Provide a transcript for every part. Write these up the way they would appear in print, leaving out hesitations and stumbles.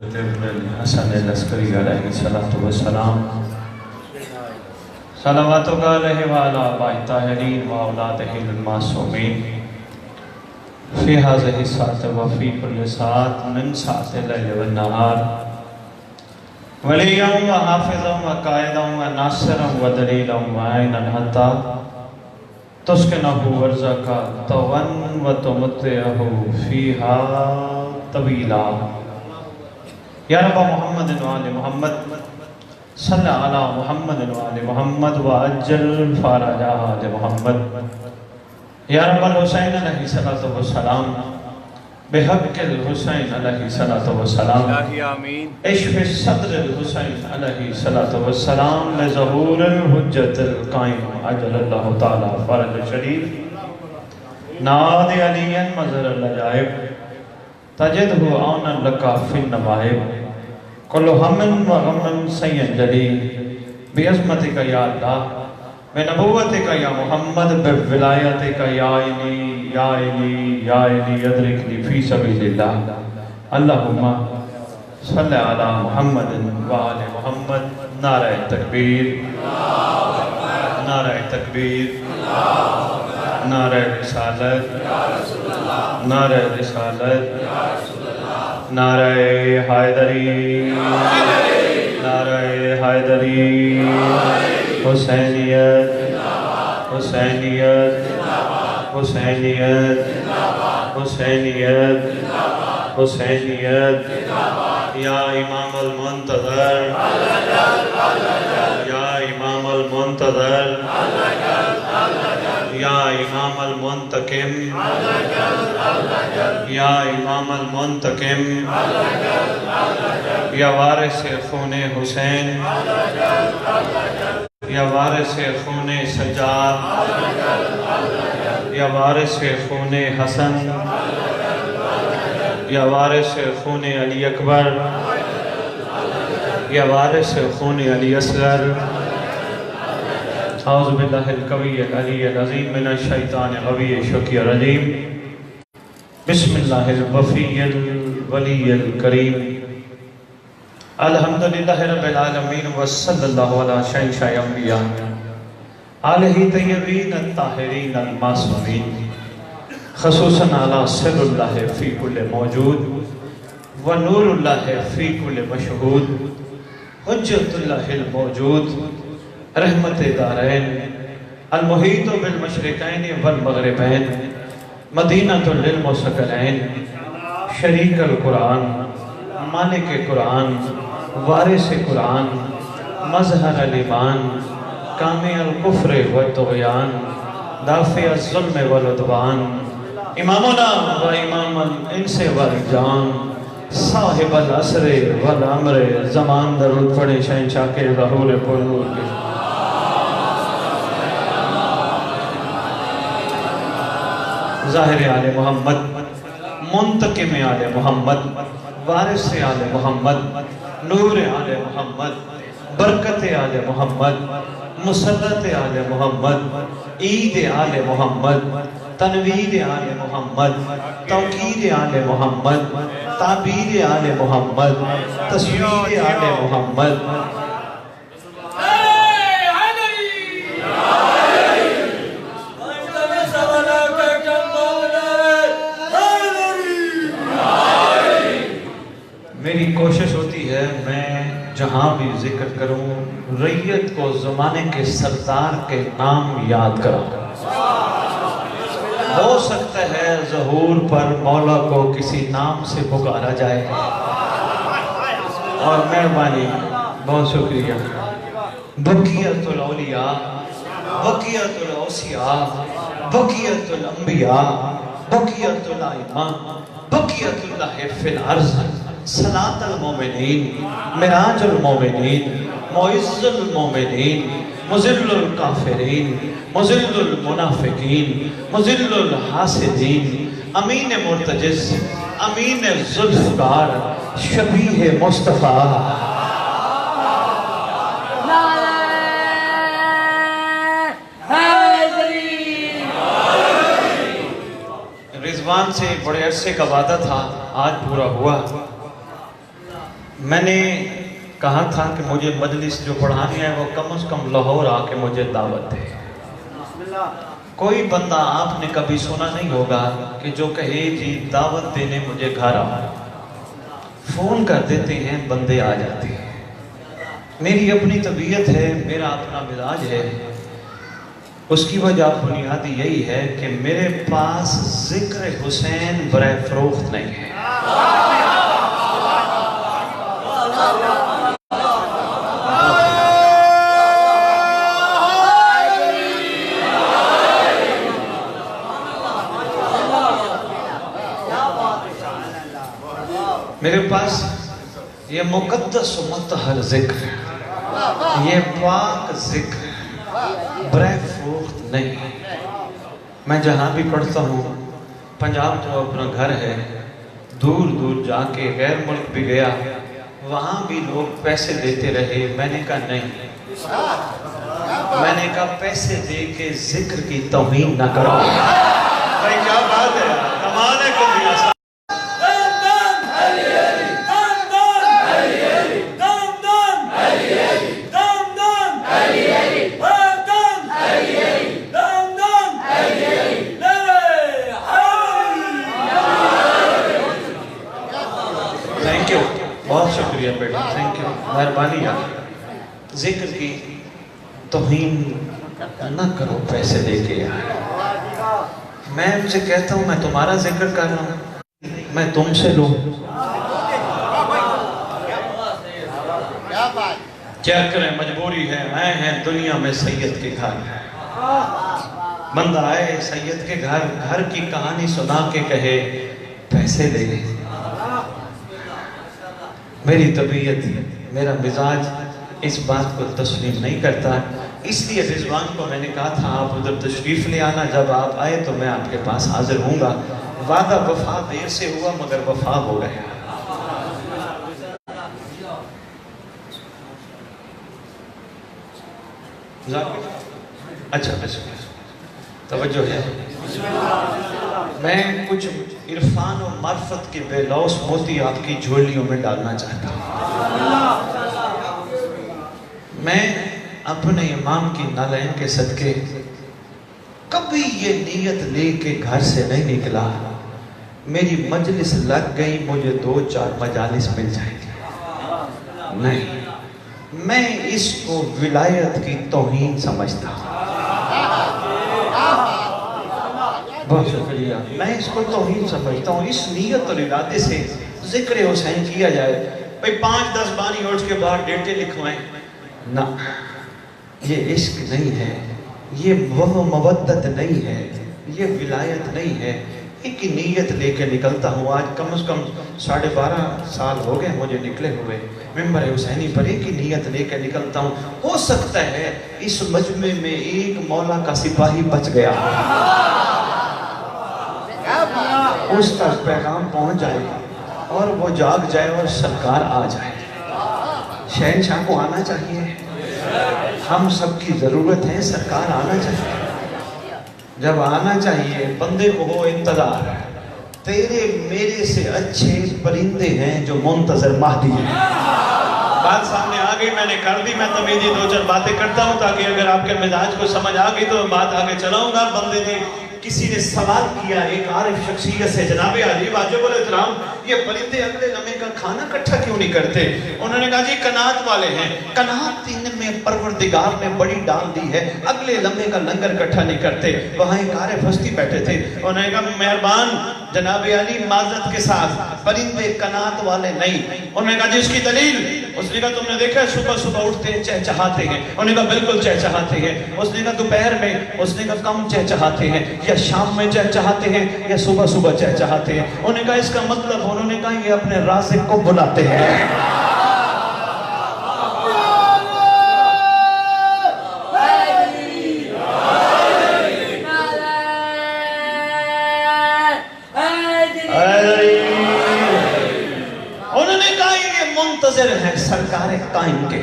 ابن الحسن العسکری علیہ السلام صلواتک علیہ وعلی آبائہ الطاہرین واولادہ المعصومین فی ہذہ الساعة وفی کل ساعة من ساعة اللیل والنہار ولیاں وحافظاں وقائداں وناصراں ودلیلاں وعینا حتی تسکنہ ورزقہ طوعاً وتمتعہ فیہا طویلا یا رب محمد وآل محمد صلی علی محمد وآل محمد وعجل فرج آل محمد یا رب الحسین علیہ السلام بحق الحسین علیہ السلام اشف صدر الحسین علیہ السلام لظہور الحجت القائم عجل اللہ تعالی فرج شریف ناد علی مظہر العجائب تجدہ عونا لکا فی النوائب کل ہمن و غمن سین جلیل بعظمتک یا اللہ بنبوتک یا محمد بولایتک یا علی یا علی یا علی ادرکنی فی سبیل اللہ اللہم صلی علی محمد و آل محمد نعرہ تکبیر نعرہ تکبیر نعرہ رسالت نعرہ رسالت نعرہ حیدری نعرہ حیدری حسینیت حسینیت حسینیت حسینیت حسینیت یا امام المنتظر یا امام المنتظر یا امام المنتقم یا امام المنتقم یا وارث خون حسین یا وارث خون سجاد یا وارث خون حسن یا وارث خون علی اکبر یا وارث خون علی اصغر اعوذ باللہ القوی العلی العظیم من الشیطان الغوی الشقی الرجیم بسم اللہ الوفی الولی الکریم الحمدللہ رب العالمین وصلی اللہ علی شیخ انبیاء آلہ طیبین الطاہرین المعصومین خصوصاً علی سر اللہ فی کل موجود و نور اللہ فی کل مشہود حجت اللہ الموجود رحمت دارین المحیط بالمشرقین والمغربین مدینہ للمسکرین شریک القرآن مالک قرآن وارث قرآن مظہر الایمان کامی الکفر والطغیان دافع الظلم والعدوان امامنا و امام الانس والجان صاحب العصر والعمر زمان درود پڑے شہنشاہ کے ظہور پرور کے ظاہر آل محمد منتقم آل محمد وارث آل محمد نور آل محمد برکت آل محمد مسلط آل محمد عید آل محمد تنویر آل محمد توقیر آل محمد تعبیر آل محمد تصویر آل محمد میری کوشش ہوتی ہے میں جہاں بھی ذکر کروں ریت کو زمانے کے سردار کے نام یاد کروں ہو سکتا ہے ظہور پر مولا کو کسی نام سے پکارا جائے اور مہربانی بہت شکریہ بقیت الاولیاء بقیت الاوصیاء بقیت الانبیاء بقیت الائمہ بقیت اللہ فی الارض صلاة المومنین معراج المومنین معز المومنین مذل الکافرین مذل المنافقین مذل الحاسدین امین مرتجز امین ذوالفقار شبیہ مصطفیٰ رضوان سے بڑے عرصے کا وعدہ تھا آج پورا ہوا میں نے کہا تھا کہ مجھے مجلس جو پڑھانی ہے وہ کم از کم لاہور آ کے مجھے دعوت دے. کوئی بندہ آپ نے کبھی سنا نہیں ہوگا کہ جو کہے جی دعوت دینے مجھے گھر آؤ. فون کر دیتے ہیں بندے آ جاتے ہیں. میری اپنی طبیعت ہے, میرا اپنا مزاج ہے. اس کی وجہ بنیادی یہی ہے کہ میرے پاس ذکر حسین برائے فروخت نہیں ہے. میرے پاس یہ مقدس و مطہر ذکر, یہ پاک ذکر برائے فروخت نہیں. میں جہاں بھی پڑھتا ہوں, پنجاب جو اپنا گھر ہے, دور دور جا کے غیر ملک بھی گیا, وہاں بھی لوگ پیسے دیتے رہے. میں نے کہا نہیں, میں نے کہا پیسے دے کے ذکر کی توہین نہ کرو. بھائی کیا بات ہے, کمال ہے. کبھی ایسا بہت شکریہ بیٹا, تھینک یو, مہربانی. ذکر کی توہین نہ کرو پیسے دے کے. میں ان سے کہتا ہوں میں تمہارا ذکر کر رہا ہوں, میں تم سے لوں. کیا کریں, مجبوری ہے. آئے ہیں دنیا میں سید کے گھر. بندہ آئے سید کے گھر, گھر کی کہانی سنا کے کہے پیسے دے. میری طبیعت, میرا مزاج اس بات کو تسلیم نہیں کرتا. اس لیے رضوان کو میں نے کہا تھا آپ ادھر تشریف لے آنا, جب آپ آئے تو میں آپ کے پاس حاضر ہوں گا. وعدہ وفا دیر سے ہوا مگر وفا ہو گیا. اچھا توجہ ہے. میں کچھ عرفان و معرفت کے بے لوث موتی آپ کی جھولیوں میں ڈالنا چاہتا ہوں. میں اپنے امام کی نالین کے صدقے کبھی یہ نیت لے کے گھر سے نہیں نکلا میری مجلس لگ گئی مجھے 2-4 مجالس مل جائیں گے. نہیں, میں اس کو ولایت کی توہین سمجھتا ہوں. بہت شکریہ. میں اس کو توہین سمجھتا ہوں. اس نیت اور ارادے سے ذکر حسین کیا جائے, بھئی 5-10 بانی اٹھ کے باہر ڈیٹے لکھوائیں نہ, یہ عشق نہیں ہے, یہ وہ مودت نہیں ہے, یہ ولایت نہیں ہے. ایک ہی نیت لے کے نکلتا ہوں. آج کم از کم 12.5 سال ہو گئے مجھے نکلے ہوئے ممبر حسینی پر. ایک ہی نیت لے کے نکلتا ہوں. ہو سکتا ہے اس مجمع میں ایک مولا کا سپاہی بچ گیا, اس تک پیغام پہنچ جائے اور وہ جاگ جائے اور سرکار آ جائے. شہنشاہ کو آنا چاہیے, ہم سب کی ضرورت ہے, سرکار آنا چاہیے. جب آنا چاہیے بندے کو ہو انتظار, تیرے میرے سے اچھے پرندے ہیں جو منتظر مہدی ہیں. بات سامنے آ گئی, میں نے کر دی. میں تمیزی 2-4 باتیں کرتا ہوں تاکہ اگر آپ کے مزاج کو سمجھ آ گئی تو بات آگے چلاؤں گا. بندے نے کسی نے سوال کیا ایک عارف شخصیت سے, جناب علی واجب الاحترام یہ پرندے اگلے لمحے کا کھانا کٹھا کیوں نہیں کرتے؟ انہوں نے کہا جی قناعت والے ہیں, قناعت ان میں پروردگار نے بڑی ڈال دی ہے, اگلے لمحے کا لنگر کٹھا نہیں کرتے. وہاں ایک عارف ہستی بیٹھے تھے, انہوں نے کہا مہربان جناب علی معذرت کے ساتھ پرندے قناعت والے نہیں. انہوں نے کہا جی اس کی دلیل؟ اس نے کہا تم نے دیکھا صبح صبح اٹھتے ہیں چہچہاتے ہیں. انہوں نے کہا بالکل چہچہاتے ہیں. اس نے کہا دوپہر میں؟ اس نے کہا کم چہچہاتے ہیں, یا شام میں چہچہاتے ہیں یا صبح صبح چہچہاتے ہیں. انہوں نے کہا اس کا مطلب؟ انہوں نے کہا یہ اپنے رازق کو بلاتے ہیں. انہوں نے کہا یہ منتظر ہے سرکار قائم کے.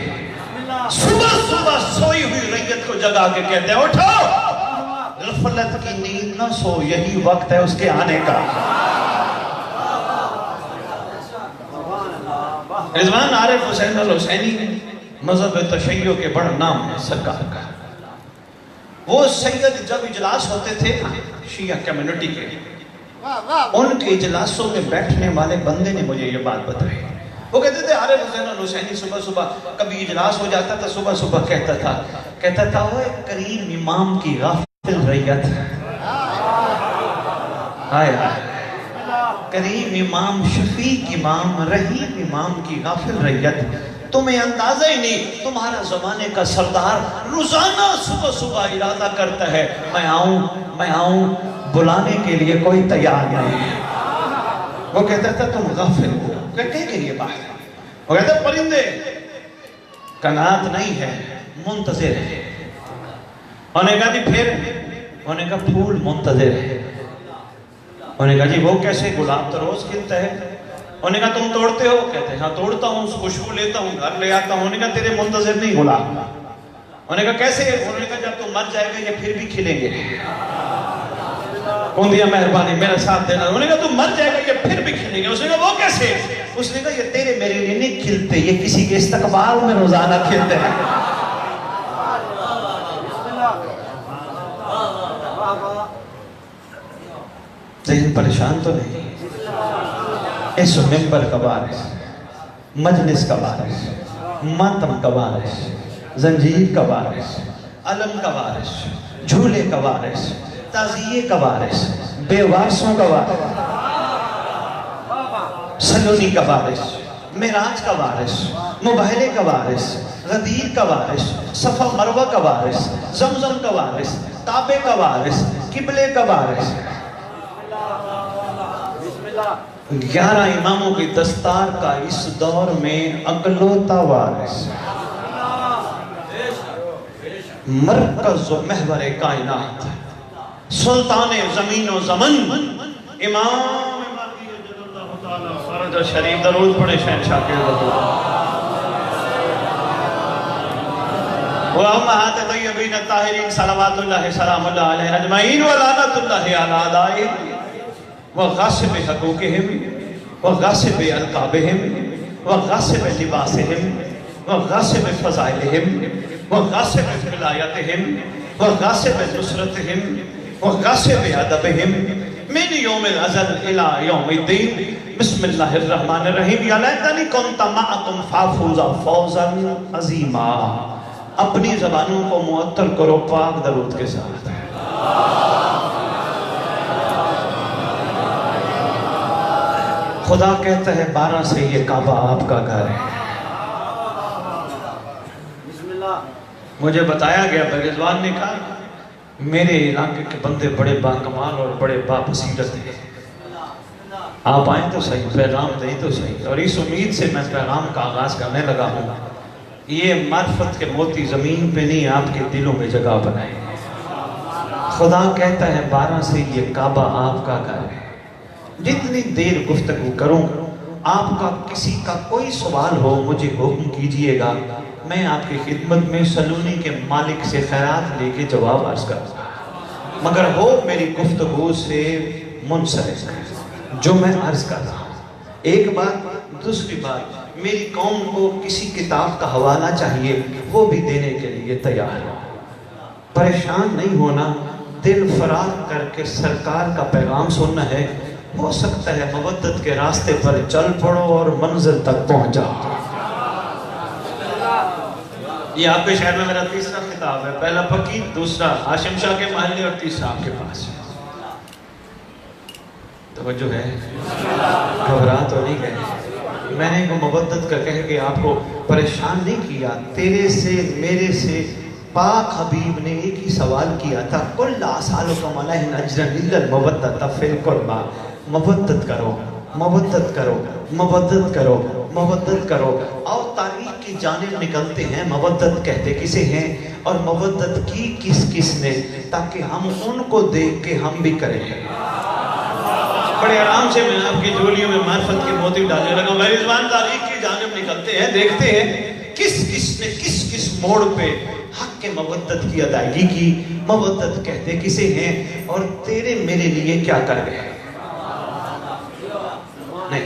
صبح صبح سوئی ہوئی ریت کو جگا کے کہتے ہیں اٹھو, غفلت کی نیند نہ سو, یہی وقت ہے اس کے آنے کا. رضوان عارف حسین الحسینی مذہب تشیع کے بڑا نام ہے سرکار کا. وہ سید جب اجلاس ہوتے تھے شیعہ کمیونٹی کے، ان کے اجلاسوں میں بیٹھنے والے بندے نے مجھے یہ بات بتائی. وہ کہتے تھے عارف حسین الحسینی صبح صبح کبھی اجلاس ہو جاتا تھا، صبح صبح کہتا تھا وہ ایک کریم امام کی غافل ریت ہے. آئے کریم امام، شفیق امام، رحیم امام کی غافل ریت. تمہیں اندازہ ہی نہیں، تمہارا زمانے کا سردار روزانہ صبح صبح ارادہ کرتا ہے میں آؤں، بلانے کے لیے کوئی تیار نہیں. وہ کہتا تھا تم غافل ہو. کہتے کہ یہ بات ہے. وہ کہتا پرندے قناعت نہیں ہے، منتظر ہے. انہوں نے کہا جی پھر؟ انہوں نے کہا پھول منتظر ہے. انہوں نے کہا جی وہ کیسے؟ گلاب تو روز کھلتا ہے. انہوں نے کہا تم توڑتے ہو؟ کہتے ہیں ہاں توڑتا ہوں، خوشبو لیتا ہوں، گھر لے آتا ہوں. انہوں نے کہا تیرے منتظر نہیں گلاب. انہوں نے کہا کیسے؟ انہوں نے کہا جب تم مر جائے گا یہ پھر بھی کھلیں گے. کون دیا مہربانی میرا ساتھ دینا. انہوں نے کہا تم مر جائے گا یہ پھر بھی کھلیں گے. اس نے کہا وہ کیسے؟ اس نے کہا یہ تیرے میرے لیے نہیں کھلتے، یہ کسی کے استقبال میں روزانہ کھلتے ہیں. ذہن پریشان تو نہیں؟ اس ممبر کا وارث، مجلس کا وارث، ماتم کا وارث، زنجیر کا وارث، علم کا وارث، جھولے کا وارث، تعزیے کا وارث، بے وارثوں کا وارث، سلونی کا وارث، معراج کا وارث، مباہلے کا وارث، غدیر کا وارث، صفا مروہ کا وارث، زمزم کا وارث، کعبے کا وارث، قبلے کا وارث. 11 اماموں کی دستار کا اس دور میں اکلوتا وارث، مرکز و محور کائنات، سلطان زمین و زمن، امام مہدی جل اللہ تعالی فرج شریف. درود پڑھے شہنشاہ کے حضور. وامہات طیبین الطاہرین صلوات اللہ سلام اللہ علیہ اجمعین ولعنت اللہ علی اعدائہم وغاصب حقوقہم وغاصب القابہم وغاصب لباسہم وغاصب فضائلہم وغاصب ولایتہم وغاصب نصرتہم وغاصب ادبہم من یوم الازل الى یوم الدین. بسم اللہ الرحمن الرحیم. یا لیتنی کنت معکم فافوز فوزا عظیما. اپنی زبانوں کو معطر کرو پاک درود کے ساتھ. خدا کہتا ہے 12 سے یہ کعبہ آپ کا گھر ہے. مجھے بتایا گیا رضوان نے کہا میرے علاقے کے بندے بڑے باکمال اور بڑے باپسیرت ہیں، آپ آئیں تو صحیح، پیغام دیں تو صحیح. اور اس امید سے میں پیغام کا آغاز کرنے لگا ہوں. یہ معرفت کے موتی زمین پہ نہیں آپ کے دلوں میں جگہ بنائیں. خدا کہتا ہے 12 سے یہ کعبہ آپ کا گھر ہے. جتنی دیر گفتگو کروں آپ کا کسی کا کوئی سوال ہو مجھے حکم کیجئے گا، میں آپ کی خدمت میں سلونی کے مالک سے خیرات لے کے جواب عرض کرتا ہوں، مگر ہو میری گفتگو سے منصرف جو میں عرض کر رہا ہوں. ایک بات. دوسری بات، میری قوم کو کسی کتاب کا حوالہ چاہیے وہ بھی دینے کے لیے تیار ہو. پریشان نہیں ہونا، دل فراغ کر کے سرکار کا پیغام سننا ہے. ہو سکتا ہے مودت کے راستے پر چل پڑو اور منزل تک پہنچ جاؤ. یہ آپ کے شہر میں میرا تیسرا خطاب ہے. پہلا پکی، دوسرا ہاشم شاہ کے محلے اور تیسرا آپ کے پاس. توجہ ہے؟ گھبرا تو نہیں گئے؟ میں نے مودت کا کہہ کے آپ کو پریشان نہیں کیا. تیرے سے میرے سے پاک حبیب نے ایک ہی سوال کیا تھا، کل آسالکم علیہ اجرا الا المودۃ فی القربى. مودت کرو، مودت کرو، مودت کرو، مودت کرو. اور تاریخ کی جانب نکلتے ہیں مودت کہتے کسے ہیں اور مودت کی کس کس نے، تاکہ ہم ان کو دیکھ کے ہم بھی کریں. بڑے آرام سے میں آپ کی جولیوں میں معرفت کے موتی ڈالنے لگا. میری زبان تاریخ کی جانب نکلتے ہیں، دیکھتے ہیں کس کس نے کس کس موڑ پہ حق کے مودت کی ادائیگی کی. مودت کہتے کسے ہیں اور تیرے میرے لیے کیا کر گئے. نہیں،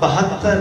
72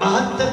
72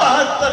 72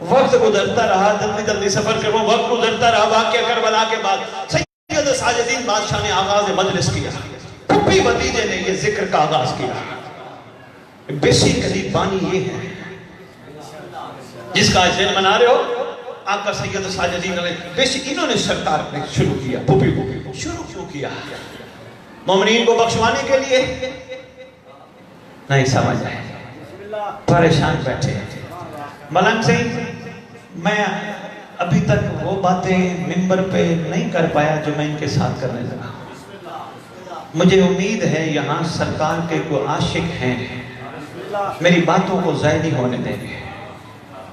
وقت گزرتا رہا، جلدی جلدی سفر کروں، وقت گزرتا رہا، واقعہ کربلا کے بعد سید ساجدین بادشاہ نے آغاز مجلس کیا، پھپھی بھتیجے نے یہ ذکر کا آغاز کیا۔ بیسیکلی بانی یہ ہے جس کا آج دن منا رہے ہو، آقا سید ساجدین علیہ، انہوں نے سرکار نے شروع کیا، پھپھی کو شروع کیوں کیا؟ مومنین کو بخشوانے کے لیے نہیں سمجھ آئے، پریشان بیٹھے۔ ملنگ سے میں ابھی تک وہ باتیں ممبر پہ نہیں کر پایا جو میں ان کے ساتھ کرنے لگا۔ مجھے امید ہے یہاں سرکار کے کوئی عاشق ہیں، میری باتوں کو ضائع نہیں ہونے دیں گے،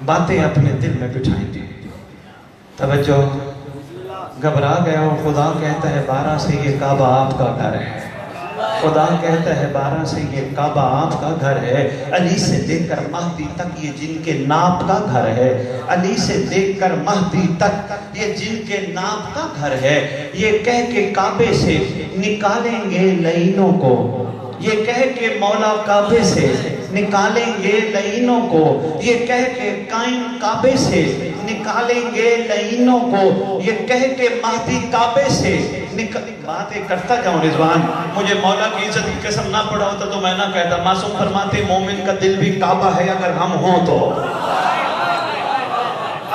باتیں اپنے دل میں بٹھائیں گے۔ توجہ، گھبرا گیا ہو، خدا کہتا ہے 12 سے یہ کعبہ آپ کا گھر ہے، خدا کہتا ہے 12 سے یہ کعبہ آپ کا گھر ہے، علی سے لے کر مہدی تک یہ جن کے ناپ کا گھر ہے، علی سے لے کر مہدی تک یہ جن کے ناپ کا گھر ہے۔ یہ کہہ کے کعبے سے نکالیں گے لعینوں کو، یہ کہہ کے مولا کعبے سے نکالیں گے لعینوں کو، یہ کہہ کے قائم کعبے سے نکالیں گے لعینوں کو، یہ کہہ کے مہدی کعبے سے باتیں کرتا جاؤں رضوان، مجھے مولا کی عزت کی قسم نہ پڑا ہوتا تو میں نہ کہتا۔ معصوم فرماتے مومن کا دل بھی کعبہ ہے اگر ہم ہوں تو،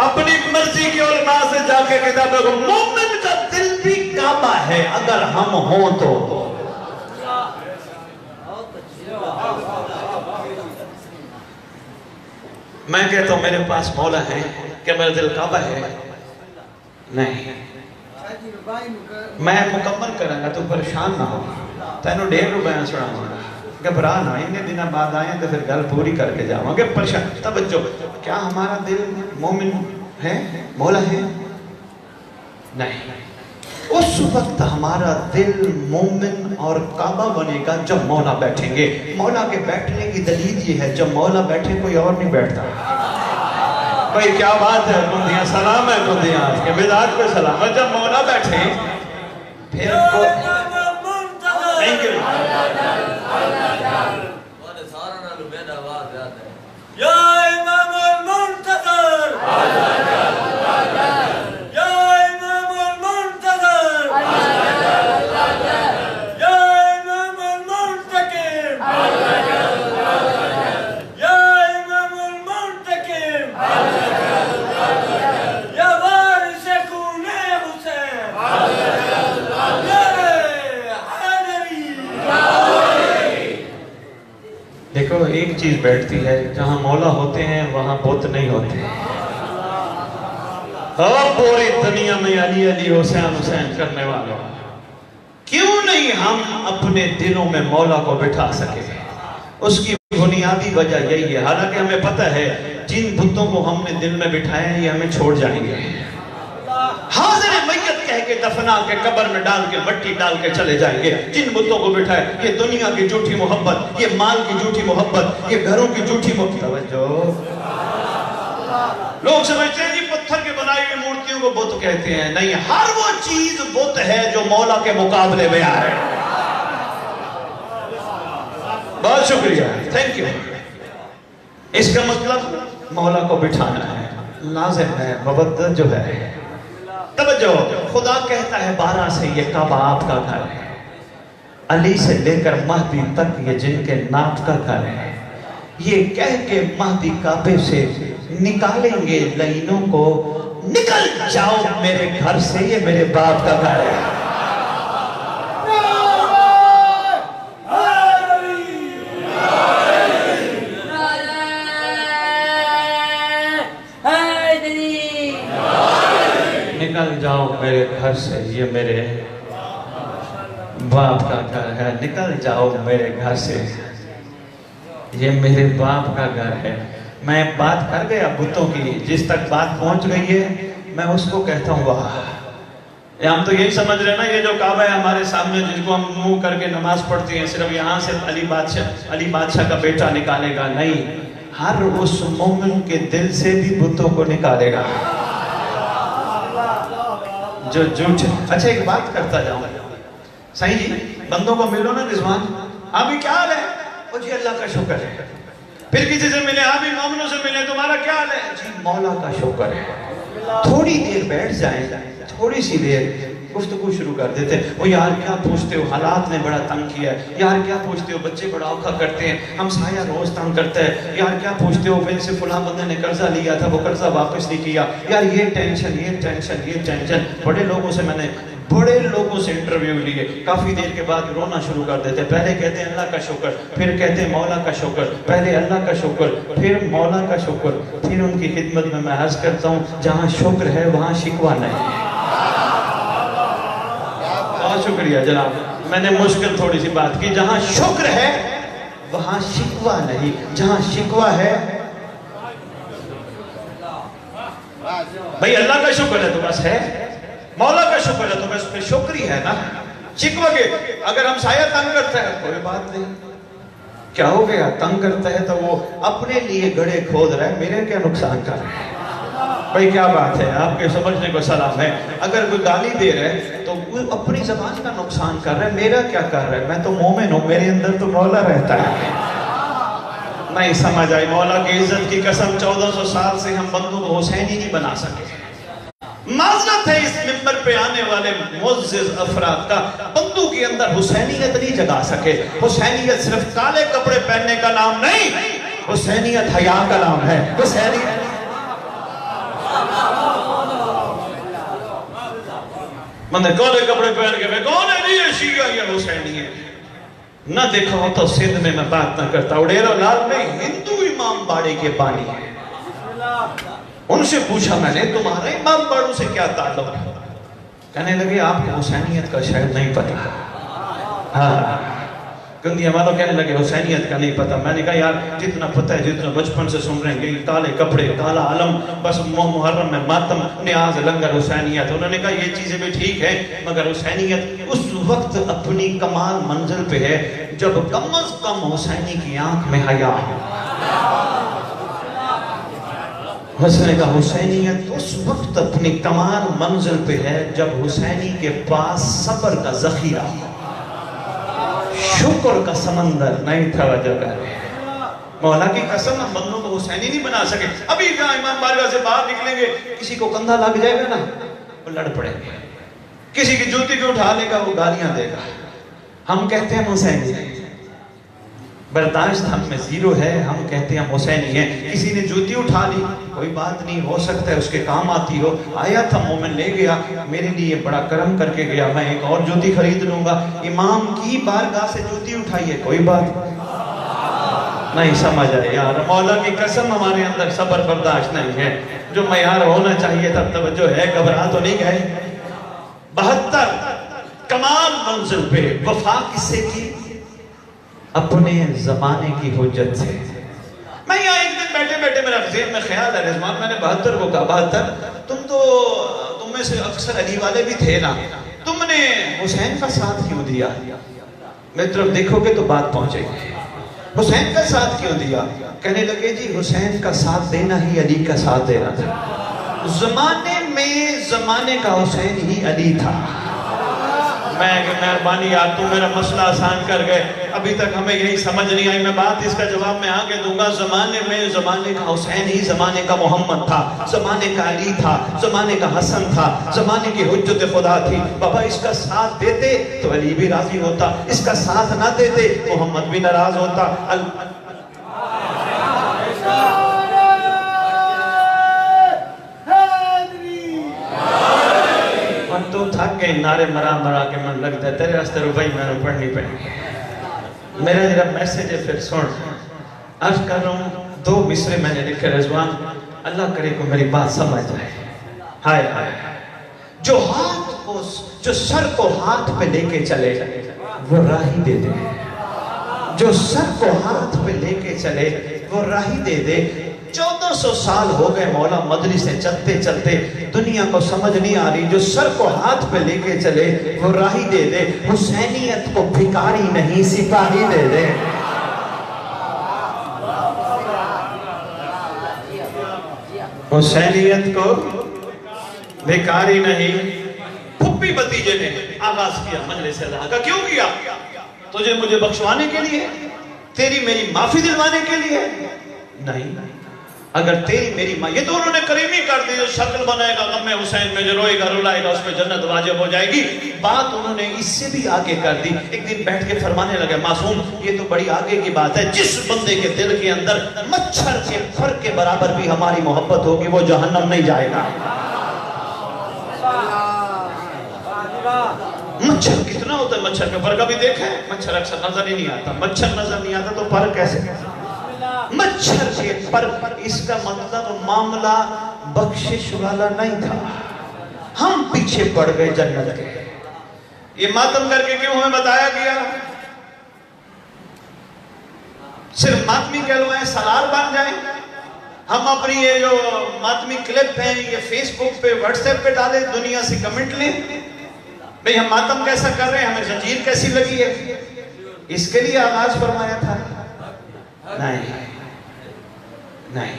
اپنی مرضی کی علماء سے جا کے کتاب ہے، مومن کا دل بھی کعبہ ہے اگر ہم ہوں تو۔ میں کہتا ہوں میرے پاس مولا ہے کہ میرا دل کعبہ ہے؟ نہیں، میں مکمل کروں گا تو پریشان نہ ہو، تینوں 1.5 روپے سنا ہوگا، گھبرا نہ، انہیں دنوں بعد آئیں تو پھر گل پوری کر کے جاؤں گے پریشان۔ توجہ، کیا ہمارا دل مومن ہے، مولا ہے؟ نہیں، اس وقت ہمارا دل مومن اور کعبہ بنے گا جب مولا بیٹھیں گے۔ مولا کے بیٹھنے کی دلیل یہ ہے جب مولا بیٹھے کوئی اور نہیں بیٹھتا۔ بھئی کیا بات ہے، کندیاں سلام ہے، کندیاں کے مزاج پہ سلام ہے، جب مولا بیٹھے پھر کو تھینک یو یا امام المنتظر، یا امام المنتظر، یا امام المنتقم، یا امام المنتقم، یا وارث خون حسین، یا حیدری۔ دیکھو ایک چیز بیٹھتی ہے، جہاں مولا ہوتے ہیں وہاں بت نہیں ہوتے۔ پوری دنیا میں علی علی حسین حسین کرنے والوں، کیوں نہیں ہم اپنے دلوں میں مولا کو بٹھا سکے؟ اس کی بنیادی وجہ یہی ہے، حالانکہ ہمیں پتہ ہے جن بتوں کو ہم نے دل میں بٹھائے ہیں یہ ہمیں چھوڑ جائیں گے۔ حاضر میت کہہ کے دفنا کے قبر میں ڈال کے مٹی ڈال کے چلے جائیں گے۔ جن بتوں کو بٹھائے، یہ دنیا کی جھوٹی محبت، یہ مال کی جھوٹی محبت، یہ گھروں کی جھوٹی محبت۔ توجہ، لوگ سمجھتے ہیں جی پتھر کے بنائی ہوئی مورتیوں کو بت کہتے ہیں، نہیں، ہر وہ چیز بت ہے جو مولا کے مقابلے میں آئے۔ بہت شکریہ، تھینک یو۔ اس کا مطلب مولا کو بٹھانا ہے، لازم ہے، مودت جو ہے۔ توجہ، خدا کہتا ہے 12 سے یہ کعبہ آپ کا گھر ہے، علی سے لے کر مہدی تک یہ جن کے ناپ کا گھر ہے۔ یہ کہہ کے مہدی کعبے سے نکالیں گے لعینوں کو، نکل جاؤ میرے گھر سے، یہ میرے باپ کا گھر ہے۔ نکل جاؤ میرے گھر سے، یہ میرے باپ کا گھر ہے۔ نکل جاؤ میرے گھر سے، یہ میرے باپ کا گھر ہے۔ میں بات کر گیا بتوں کی، جس تک بات پہنچ گئی ہے میں اس کو کہتا ہوں واہ۔ ہم تو یہی سمجھ رہے ہیں نا، یہ جو کعبہ ہے ہمارے سامنے جس کو ہم منہ کر کے نماز پڑھتے ہیں، صرف یہاں سے علی بادشاہ کا بیٹا نکالے گا، نہیں، ہر اس مومن کے دل سے بھی بتوں کو نکالے گا جو جھوٹ ہے۔ اچھا ایک بات کرتا جاؤں، صحیح جی، بندوں کو ملو نا رضوان، ابھی کیا حال ہے؟ وہ جی اللہ کا شکر ہے، پھر کسی سے ملے، آپ بھی مومنوں سے ملے، تمہارا کیا حال ہے؟ جی مولا کا شکر ہے۔ تھوڑی دیر بیٹھ جائیں، تھوڑی سی دیر گفتگو شروع کر دیتے ہیں۔ وہ یار کیا پوچھتے ہو، حالات نے بڑا تنگ کیا ہے، یار کیا پوچھتے ہو، بچے بڑا اوکھا کرتے ہیں، ہم سایہ روز تنگ کرتا ہے، یار کیا پوچھتے ہو، میرے سے فلاں بندے نے قرضہ لیا تھا وہ قرضہ واپس نہیں کیا، یار یہ ٹینشن یہ ٹینشن یہ ٹینشن۔ بڑے لوگوں سے میں نے بڑے لوگوں سے انٹرویو لیے، کافی دیر کے بعد رونا شروع کر دیتے، پہلے کہتے ہیں اللہ کا شکر، پھر کہتے ہیں مولا کا شکر، پہلے اللہ کا شکر پھر مولا کا شکر۔ پھر ان کی خدمت میں عرض کرتا ہوں جہاں شکر ہے وہاں شکوہ نہیں ہے۔ بہت شکریہ جناب، میں نے مشکل تھوڑی سی بات کی۔ جہاں شکر ہے وہاں شکوہ نہیں، جہاں شکوہ ہے بھئی اللہ کا شکر ہے تو بس ہے، مولا کا شکر ہے تو بس پہ شکری ہے نا۔ شکوہ کے اگر ہم سایہ تنگ کرتا ہے کوئی بات نہیں، کیا ہو گیا، تنگ کرتا ہے تو وہ اپنے لیے گڑھے کھود رہا ہے، میرے کیا نقصان کر رہا ہے؟ بھئی کیا بات ہے، آپ کے سمجھنے کو سلام ہے۔ اگر کوئی گالی دے رہا ہے تو وہ اپنی زبان کا نقصان کر رہا ہے، میرا کیا کر رہا ہے؟ میں تو مومن ہوں، میرے اندر تو مولا رہتا ہے۔ نہیں سمجھ آئی؟ مولا کی عزت کی قسم 1400 سال سے ہم بندوں کو حسینی نہیں بنا سکے۔ معذرت ہے اس ممبر پہ آنے والے معزز افراد کا، بندوں کے اندر حسینیت نہیں جگا سکے۔ حسینیت صرف کالے کپڑے پہننے کا نام نہیں، حسینیت حیا کا نام ہے۔ حسینیت مندے کالے کپڑے پہن کے میں کون ہے؟ نہیں یہ شیعہ یا حسینی ہے۔ نہ دیکھا ہو تو سندھ میں میں نہ کرتا، اڑیرا لال میں ہندو امام باڑے کے بانی ہے۔ ان سے پوچھا میں نے تمہارے امام باڑوں سے کیا تعلق ہے؟ کہنے لگے آپ کو حسینیت کا شاید نہیں پتا۔ ہاں گندیا والوں کہنے لگے حسینیت کا نہیں پتا۔ میں نے کہا یار جتنا پتہ ہے، جتنا بچپن سے سن رہے ہیں، کالے کپڑے، کالا علم، بس محرم میں ماتم، نیاز، لنگر، حسینیت۔ انہوں نے کہا یہ چیزیں بھی ٹھیک ہیں مگر حسینیت اس وقت اپنی کمال منزل پہ ہے جب کم از کم حسینی کی آنکھ میں حیا ہو۔ حسین نے کہا حسینیت اس وقت اپنی کمال منزل پہ ہے جب حسینی کے پاس صبر کا ذخیرہ ہو، شکر کا سمندر نہیں توجہ کرے۔ مولا کی قسم ہم بندوں کو حسینی نہیں بنا سکے۔ ابھی جہاں امام بارگاہ سے باہر نکلیں گے کسی کو کندھا لگ جائے گا نا وہ لڑ پڑے گا، کسی کی جوتی کو اٹھا لے گا وہ گالیاں دے گا۔ ہم کہتے ہیں حسینی ہے، برداشت ہم میں زیرو ہے، ہم کہتے ہیں حسینی ہے۔ کسی نے جوتی اٹھا لی کوئی بات نہیں، ہو سکتا ہے اس کے کام آتی ہو، آیا تھا مومن لے گیا، میرے لیے بڑا کرم کر کے گیا، میں ایک اور جوتی خرید لوں گا۔ امام کی بارگاہ سے جوتی اٹھائی ہے کوئی بات نہیں، سمجھ آئے یار۔ مولا کی قسم ہمارے اندر صبر برداشت نہیں ہے، جو معیار ہونا چاہیے تھا توجہ ہے، گھبرا تو نہیں گئے۔ 72 کمال منزل پہ وفا کس سے کی؟ اپنے زمانے کی حجت سے۔ میں یہاں ایک دن بیٹھے بیٹھے میرا ذہن میں خیال ہے رضوان، میں نے 72 کو کہا 72 تم میں سے اکثر علی والے بھی تھے نا، تم نے حسین کا ساتھ کیوں دیا؟ میری طرف دیکھو گے تو بات پہنچے گی۔ حسین کا ساتھ کیوں دیا؟ کہنے لگے جی حسین کا ساتھ دینا ہی علی کا ساتھ دینا تھا، زمانے میں زمانے کا حسین ہی علی تھا۔ میں کہ مہربانی یار تم میرا مسئلہ آسان کر گئے، ابھی تک ہمیں یہی سمجھ نہیں آئی، میں بات اس کا جواب میں آگے دوں گا۔ زمانے میں زمانے کا حسین ہی زمانے کا محمد تھا، زمانے کا علی تھا، زمانے کا حسن تھا، زمانے کی حجت خدا تھی۔ بابا اس کا ساتھ دیتے تو علی بھی راضی ہوتا، اس کا ساتھ نہ دیتے محمد بھی ناراض ہوتا۔ تو تھک گئے نعرے مرا مرا کے من لگتا ہے تیرے راستے روبائی میں نے پڑھنی پڑی۔ میرا جرا میسیج ہے پھر سن، عرض کر رہا ہوں 2 مصرے میں نے لکھے رضوان، اللہ کرے کو میری بات سمجھ آئے۔ ہائے ہائے جو سر کو ہاتھ پہ لے کے چلے وہ راہی دے دے، جو سر کو ہاتھ پہ لے کے چلے وہ راہی دے دے۔ 1400 سال ہو گئے مولا مدنی سے چلتے چلتے، دنیا کو سمجھ نہیں آ رہی، جو سر کو ہاتھ پہ لے کے چلے وہ راہی دے دے۔ حسینیت کو بھکاری نہیں سپاہی دے دے۔ حسینیت کو بھکاری نہیں۔ پھپھی بھتیجے نے آغاز کیا مجلس اللہ کا، کیوں کیا؟ تجھے مجھے بخشوانے کے لیے؟ تیری میری معافی دلوانے کے لیے نہیں. اگر تیری میری ماں، یہ تو انہوں نے کریمی کر دی، جو شکل بنائے گا غم حسین میں، جو روئے گا رلائے گا اس میں جنت واجب ہو جائے گی. بات انہوں نے اس سے بھی آگے کر دی. ایک دن بیٹھ کے فرمانے لگے معصوم یہ تو بڑی آگے کی بات ہے، جس بندے کے دل کے اندر مچھر کے پر کے برابر بھی ہماری محبت ہوگی وہ جہنم نہیں جائے گا. مچھر کتنا ہوتا ہے مچھر کا پر کبھی دیکھا ہے؟ مچھر اکثر نظر ہی نہیں آتا. مچھر نظر نہیں آتا تو پر کیسے؟ مچھر کے پر. اس کا مطلب معاملہ بخشش والا نہیں تھا. ہم پیچھے پڑ گئے جنت کے. یہ ماتم کر کے کیوں ہمیں بتایا گیا؟ صرف ماتمی کہلوائیں سلار بن جائیں. ہم اپنی یہ جو ماتمی کلپ ہیں یہ فیس بک پہ واٹس ایپ پہ ڈالیں، دنیا سے کمنٹ لیں بھئی ہم ماتم کیسا کر رہے ہیں، ہمیں زنجیر کیسی لگی ہے. اس کے لیے آغاز فرمایا تھا؟ نہیں نہیں.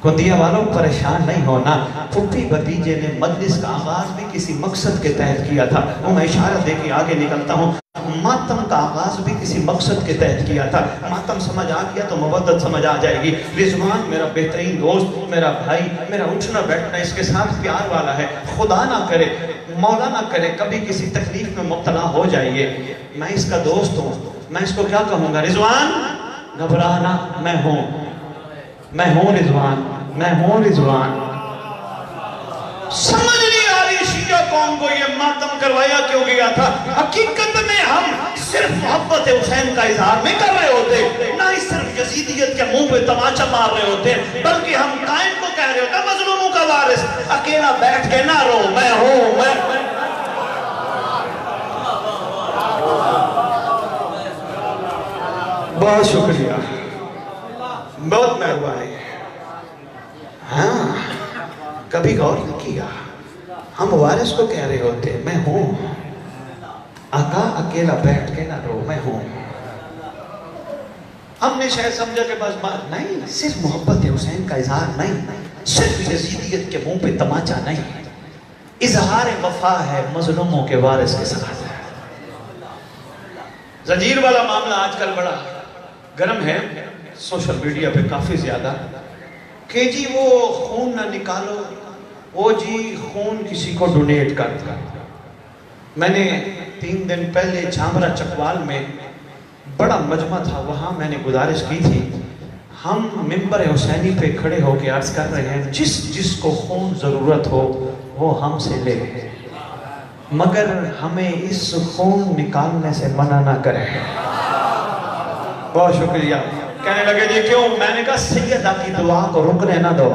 گندیا والوں پریشان نہیں ہونا. پھپھی بھتیجے نے مجلس کا آغاز بھی کسی مقصد کے تحت کیا تھا. وہ میں اشارہ دے کے آگے نکلتا ہوں. ماتم کا آغاز بھی کسی مقصد کے تحت کیا تھا. ماتم سمجھ آ گیا تو مودت سمجھ آ جائے گی. رضوان میرا بہترین دوست، میرا بھائی، میرا اٹھنا بیٹھنا اس کے ساتھ پیار والا ہے. خدا نہ کرے، مولا نہ کرے کبھی کسی تکلیف میں مبتلا ہو جائیے. میں اس کا دوست ہوں. میں اس کو کیا کہوں گا؟ رضوان گھبرانا، میں ہوں رضوان، میں ہوں رضوان. سمجھ نہیں آ رہی شیعہ قوم کو یہ ماتم کروایا کیوں گیا تھا. حقیقت میں ہم صرف محبت حسین کا اظہار نہیں کر رہے ہوتے، نہ ہی صرف یزیدیت کے منہ پہ تماچا مار رہے ہوتے، بلکہ ہم قائم کو کہہ رہے ہوتے مظلوموں کا وارث اکیلا بیٹھ کے نہ رو، میں ہوں. بہت شکریہ، بہت مہربانی. ہاں کبھی غور نہیں کیا. ہم وارث کو کہہ رہے ہوتے میں ہوں. آقا اکیلا بیٹھ کے نہ رو، میں ہوں. ہم نے شاید سمجھا کہ بس بات نہیں، صرف محبت حسین کا اظہار نہیں، صرف یزیدیت کے منہ پہ تماچا نہیں، اظہار وفا ہے مظلوموں کے وارث کے ساتھ. زنجیر والا معاملہ آج کل بڑا گرم ہے سوشل میڈیا پہ کافی زیادہ کہ جی وہ خون نہ نکالو، وہ جی خون کسی کو ڈونیٹ کر دیا. میں نے 3 دن پہلے جھامرا چکوال میں بڑا مجمع تھا، وہاں میں نے گزارش کی تھی ہم ممبر حسینی پہ کھڑے ہو کے عرض کر رہے ہیں جس کو خون ضرورت ہو وہ ہم سے لے، مگر ہمیں اس خون نکالنے سے منع نہ کرے. بہت شکریہ. کہنے لگے جی کیوں؟ میں نے کہا سیدہ کی دعا کو رکنے نہ دو،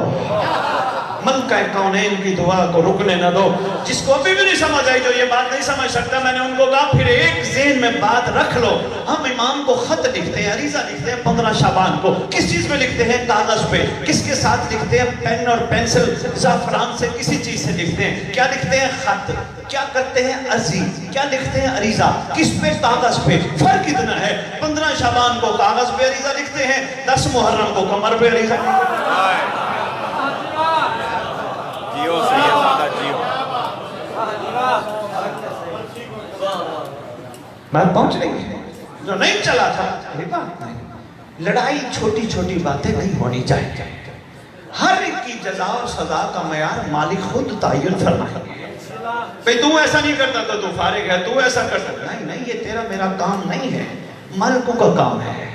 ملکہ کونین کی دعا کو رکنے نہ دو. جس کو ابھی بھی نہیں سمجھ آئی، جو یہ بات نہیں سمجھ سکتا، میں نے ان کو کہا پھر ایک ذہن میں بات رکھ لو. ہم امام کو خط لکھتے ہیں، عریضہ لکھتے ہیں 15 شعبان کو. کس چیز میں لکھتے ہیں؟ کاغذ پہ. کس کے ساتھ لکھتے ہیں؟ پین اور پینسل زعفران سے کسی چیز سے لکھتے ہیں. کیا لکھتے ہیں؟ خط. کیا کرتے ہیں؟ عرضی. کیا لکھتے ہیں؟ عریضہ. کس پہ؟ کاغذ پہ. فرق اتنا ہے 15 شعبان کو کاغذ پہ عریضہ لکھتے ہیں، 10 محرم کو کمر پہ عریضہ. جیو سیدہ جیو. بات پہنچ رہی ہے؟ جو نہیں چلا تھا یہ بات نہیں. لڑائی چھوٹی چھوٹی باتیں نہیں ہونی چاہیے. ہر ایک کی جزا اور سزا کا معیار مالک خود تعین فرمائے. بھئی تو ایسا نہیں کرتا تو فارغ ہے، تو ایسا کرتا. نہیں یہ تیرا میرا کام نہیں ہے، مالکوں کا کام ہے.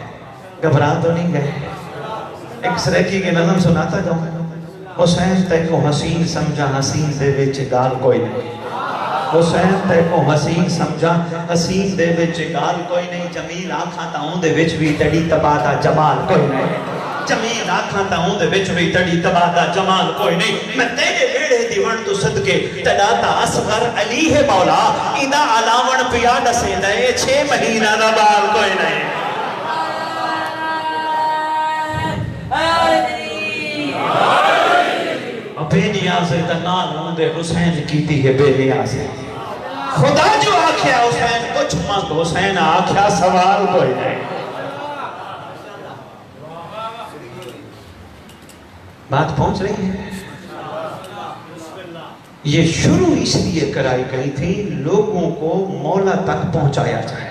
گھبرا تو نہیں گئے. ایک سریکی کے نظم سناتا جاؤں. حسین تے کو حسین سمجھا، حسین دے وچ گال کوئی نہیں. حسین تے کو حسین سمجھا، حسین دے وچ گال کوئی نہیں. جمیل آکھاں تا اون دے وچ بھی تڑی تباہ دا جمال کوئی نہیں. جمیل آکھاں تا اون دے وچ بھی تڑی تباہ دا جمال کوئی نہیں. میں تیرے بیڑے دی ون تو صدقے تڑا تا اصغر علی ہے مولا، ایدہ علاوڑ پیا ڈسے دے 6 مہینہ دا بال کوئی نہیں. بے نیاز تنال ہوں دے حسین کیتی ہے بے نیاز. خدا جو آکھیا حسین کچھ مانگ، حسین آکھیا سوال کوئی نہیں. بات پہنچ رہی ہے. یہ شروع اس لیے کرائی گئی تھی لوگوں کو مولا تک پہنچایا جائے.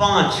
5।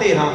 13,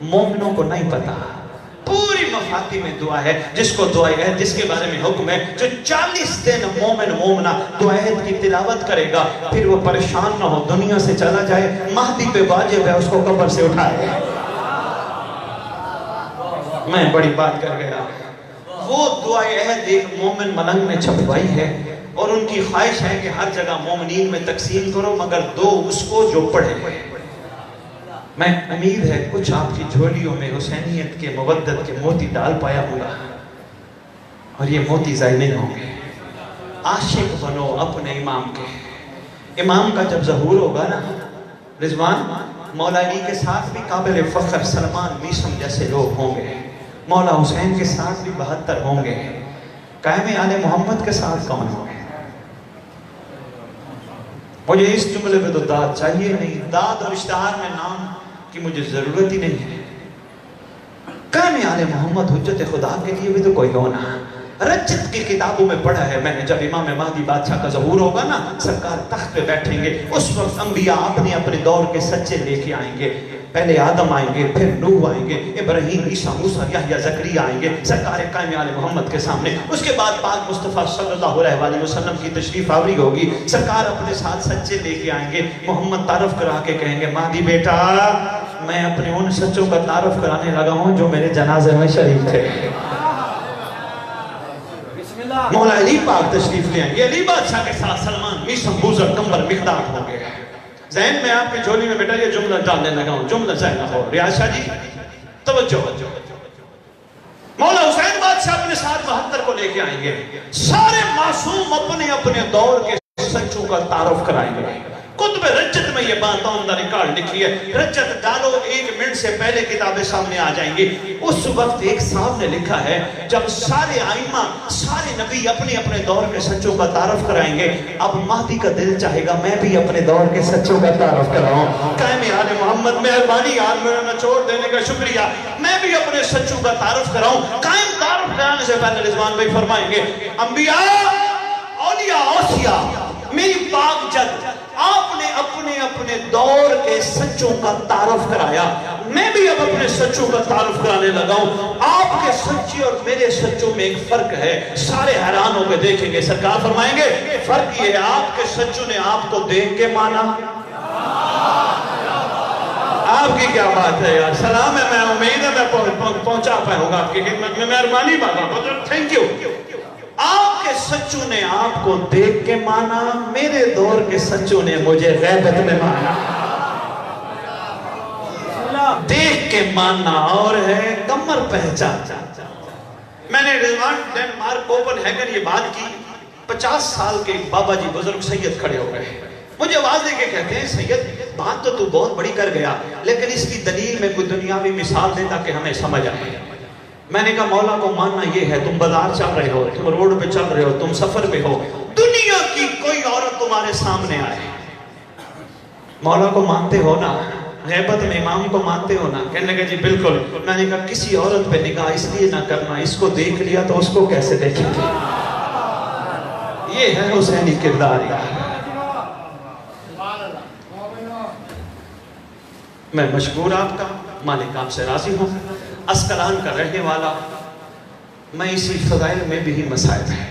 مومنوں کو نہیں پتا. پوری مفاتی میں دعا ہے جس کو دعا عہد جس کے بارے میں حکم ہے جو 40 دن مومن مومنہ دعا عہد کی تلاوت کرے گا پھر وہ پریشان نہ ہو دنیا سے چلا جائے مہدی پہ واجب ہے اس کو قبر سے اٹھائے. میں بڑی بات کر گیا. وہ دعا عہد ایک مومن ملنگ نے چھپوائی ہے اور ان کی خواہش ہے کہ ہر جگہ مومنین میں تقسیم کرو مگر دو اس کو جو پڑھے. میں امید ہے کچھ آپ کی جھولیوں میں حسینیت کے مودت کے موتی ڈال پایا ہوگا اور یہ موتی ضائع نہیں ہوں گے. عاشق بنو اپنے امام کے. امام کا جب ظہور ہوگا نا رضوان مولا علی کے ساتھ بھی قابل فخر سلمان میسم جیسے لوگ ہوں گے. مولا حسین کے ساتھ بھی 72 ہوں گے. قائم آل محمد کے ساتھ کون ہوں گے؟ مجھے اس جملے میں تو داد چاہیے نہیں. داد اور اشتہار میں نام کی مجھے ضرورت ہی نہیں ہے. قائم آل محمد حجت خدا کے لیے بھی تو کوئی ہونا. رجت کی کتابوں میں پڑھا ہے میں نے جب امام مہدی بادشاہ کا ظہور ہوگا نا سرکار تخت پہ بیٹھیں گے اس وقت انبیاء اپنے اپنے دور کے سچے لے کے آئیں گے. پہلے آدم آئیں گے پھر نوح آئیں گے ابراہیم عیسیٰ موسیٰ یحییٰ زکریا آئیں گے سرکار قائم آل محمد کے سامنے. اس کے بعد پاک مصطفیٰ صلی اللہ علیہ وآلہ وسلم کی تشریف آوری ہوگی. سرکار اپنے ساتھ سچے لے کے آئیں گے. محمد تعارف کرا کے کہیں گے مہدی بیٹا میں اپنے ان سچوں کا تعارف کرانے لگا ہوں جو میرے جنازے میں شریک تھے. مولا علی پاک تشریف لے آئیں گے. علی بادشاہ کے ساتھ سلمان میسم بوزر کمبر مقداد ہوں گے. ذہن میں آپ کی جھولی میں بیٹا یہ جملہ ڈالنے لگا ہوں جملہ ذہن نہ ہو. ریاض شاہ جی توجہ. مولا حسین بادشاہ اپنے ساتھ 72 کو لے کے آئیں گے. سارے معصوم اپنے اپنے دور کے سچوں کا تعارف کرائیں گے. کتب رجت میں یہ بات آن دا ریکارڈ لکھی ہے. رجت ڈالو 1 منٹ سے پہلے کتابیں سامنے آ جائیں گی. اس وقت ایک صاحب نے لکھا ہے جب سارے آئمہ سارے نبی اپنے اپنے دور کے سچوں کا تعارف کرائیں گے اب مہدی کا دل چاہے گا میں بھی اپنے دور کے سچوں کا تعارف کراؤں. قائم آل محمد مہربانی آج میرا نچوڑ دینے کا شکریہ. میں بھی اپنے سچوں کا تعارف کراؤں. قائم تعارف کرانے سے پہلے رضوان بھائی فرمائیں گے انبیاء اولیاء اوصیاء میری پاک جد آپ نے اپنے اپنے دور کے سچوں کا تعارف کرایا. میں بھی اب اپنے سچوں کا تعارف کرانے لگا ہوں. آپ کے سچے اور میرے سچوں میں ایک فرق ہے. سارے حیران ہو کے دیکھیں گے. سرکار فرمائیں گے فرق یہ ہے آپ کے سچوں نے آپ کو دیکھ کے مانا. آپ کی کیا بات ہے یار. سلام ہے. میں امید ہے میں پہنچا پاؤں گا آپ کی خدمت میں. مہربانی بابا تھینک یو. آپ کے سچوں نے آپ کو دیکھ کے مانا. میرے دور کے سچوں نے مجھے غیبت میں مانا. دیکھ کے ماننا اور ہے کمر پہچان. میں نے رضوان ڈینمارک کوپن ہیگن یہ بات کی. 50 سال کے بابا جی بزرگ سید کھڑے ہو گئے. مجھے آواز دے کے کہتے ہیں سید بات تو بہت بڑی کر گیا لیکن اس کی دلیل میں کوئی دنیاوی مثال دے تاکہ ہمیں سمجھ آئے. میں نے کہا مولا کو ماننا یہ ہے تم بازار چل رہے ہو تم روڈ پہ چل رہے ہو تم سفر پہ ہو دنیا کی کوئی عورت تمہارے سامنے آئے مولا کو مانتے ہو نا. غیبت میں امام کو مانتے ہو نا. کہنے لگا جی بالکل. میں نے کہا کسی عورت پہ نگاہ اس لیے نہ کرنا اس کو دیکھ لیا تو اس کو کیسے دیکھیں گے. یہ ہے حسینی کردار. میں مشکور آپ کا مالک آپ سے راضی ہوں. اسکلان کا رہنے والا میں اسی فضائل میں بھی مسائل ہے.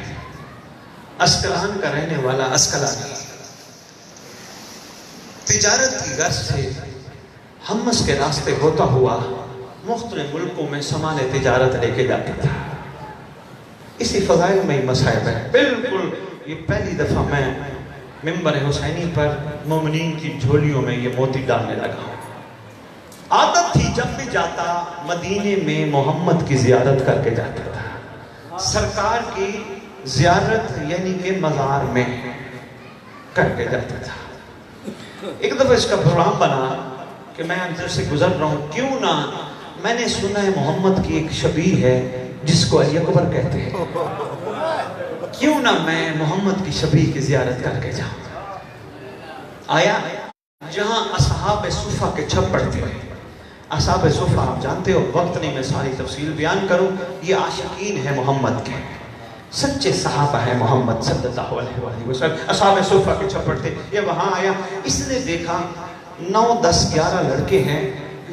اسکلان کا رہنے والا اسکلانی تجارت کی غرض سے حمص کے راستے ہوتا ہوا مختلف ملکوں میں سامان تجارت لے کے جاتا تھا. اسی فضائل میں ہی مسائل ہے. بالکل یہ پہلی دفعہ میں ممبر حسینی پر مومنین کی جھولیوں میں یہ موتی ڈالنے لگا ہوں. عادت تھی جب بھی جاتا مدینے میں محمد کی زیارت کر کے جاتا تھا. سرکار کی زیارت یعنی کہ مزار میں کر کے جاتا تھا. ایک دفعہ اس کا پروگرام بنا کہ میں اندر سے گزر رہا ہوں کیوں نہ میں نے سنا ہے محمد کی ایک شبیہ ہے جس کو علی اکبر کہتے ہیں کیوں نہ میں محمد کی شبیہ کی زیارت کر کے جاؤں. آیا جہاں اصحاب صفہ کے چھپ پڑتے ہیں. اصحاب صفہ آپ جانتے ہو وقت نہیں میں ساری تفصیل بیان کروں. یہ عاشقین ہیں محمد کے سچے صحابہ ہیں محمد صلی اللہ علیہ وآلہ وسلم. اصحاب صفہ کے چھپ پڑتے. یہ وہاں آیا اس نے دیکھا 9 10 11 لڑکے ہیں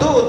2